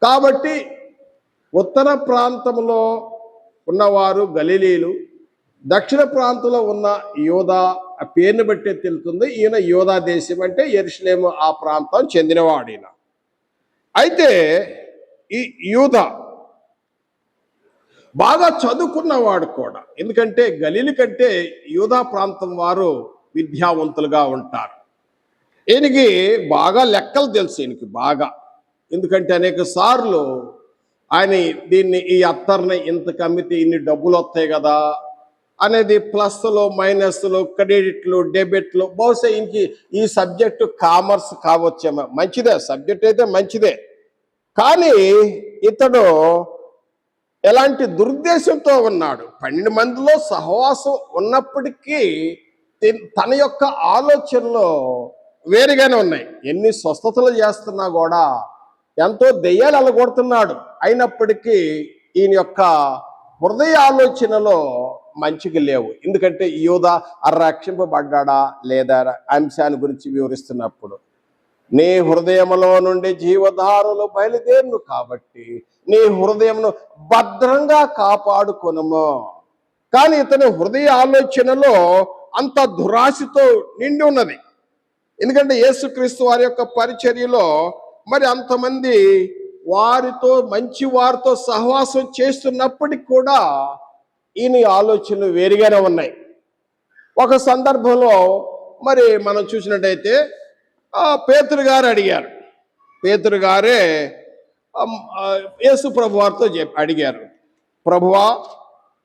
కాబట్టి ఉత్తర ప్రాంతంలో ఉన్నవారు గలిలీలు, దక్షిణ ప్రాంతంలో ఉన్న యోధా, ఆ పేరుని బట్టే తెలుస్తుంది ఈయన యోధా దేశం అంటే యెరూషలేము ఆ ప్రాంతం చెందినవాడు ఈయన. అయితే ఈ యూదా బాగా చదువుకున్నవాడు కూడా, ఎందుకంటే గలీలి కంటే యూదా ప్రాంతం వారు విద్యావంతులుగా ఉంటారు. ఈయనకి బాగా లెక్కలు తెలుసు, ఈయనకి బాగా. ఎందుకంటే అనేక సార్లు ఆయన ఈ అత్తర్ని ఇంతకు అమ్మితే ఇన్ని డబ్బులు వస్తాయి కదా అనేది ప్లస్లు మైనస్లు క్రెడిట్లు డెబిట్లు, బహుశా ఇంకి ఈ సబ్జెక్టు కామర్స్ కావచ్చేమో, మంచిదే సబ్జెక్ట్ అయితే మంచిదే. కానీ ఇతడు ఎలాంటి దురుద్దేశంతో ఉన్నాడు, 12 మందిలో సహవాసం ఉన్నప్పటికీ తన యొక్క ఆలోచనలో వేరుగానే ఉన్నాయి. ఎన్ని స్వస్థతలు చేస్తున్నా కూడా ఎంతో దెయ్యాలు అలగొడుతున్నాడు, అయినప్పటికీ ఈయన యొక్క హృదయ ఆలోచనలో మంచిగా లేవు. ఎందుకంటే యూదా రక్షింపబడ్డా లేదా అంశాన్ని గురించి వివరిస్తున్నప్పుడు, నీ హృదయంలో నుండి జీవధారలు బయలుదేరును కాబట్టి నీ హృదయంను భద్రంగా కాపాడుకొనుము. కానీ ఇతని హృదయ ఆలోచనలో అంత దురాశతో నిండి ఉన్నది. ఎందుకంటే యేసుక్రీస్తు వారి యొక్క పరిచర్యలో మరి అంతమంది వారితో మంచి వారితో సహవాసం చేస్తున్నప్పటికీ కూడా ఈయన ఆలోచనలు వేరుగానే ఉన్నాయి. ఒక సందర్భంలో మరి మనం చూసినట్టయితే పేతురు గారు అడిగారు, పేతురు గారే యేసు ప్రభు వారితో అడిగారు, ప్రభువా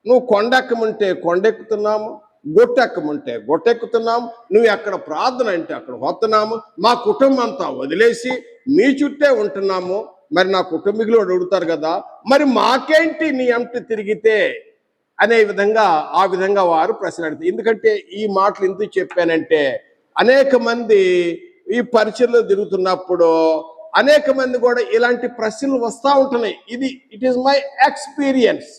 నువ్వు కొండెక్కమంటే కొండెక్కుతున్నాము, గొట్టెక్కమంటే గొట్టెక్కుతున్నాము, నువ్వు ఎక్కడ ప్రార్థన అంటే అక్కడ వస్తున్నాము, మా కుటుంబం అంతా వదిలేసి మీ చుట్టే ఉంటున్నాము, మరి నా కుటుంబీకులు అడుగుతారు కదా, మరి మాకేంటి నీ అంట తిరిగితే అనే విధంగా ఆ విధంగా వారు ప్రశ్న అడుగుతారు. ఎందుకంటే ఈ మాటలు ఎందుకు చెప్పానంటే అనేక మంది ఈ పరిచయలో తిరుగుతున్నప్పుడు అనేక మంది కూడా ఇలాంటి ప్రశ్నలు వస్తూ ఉంటున్నాయి. It is my experience.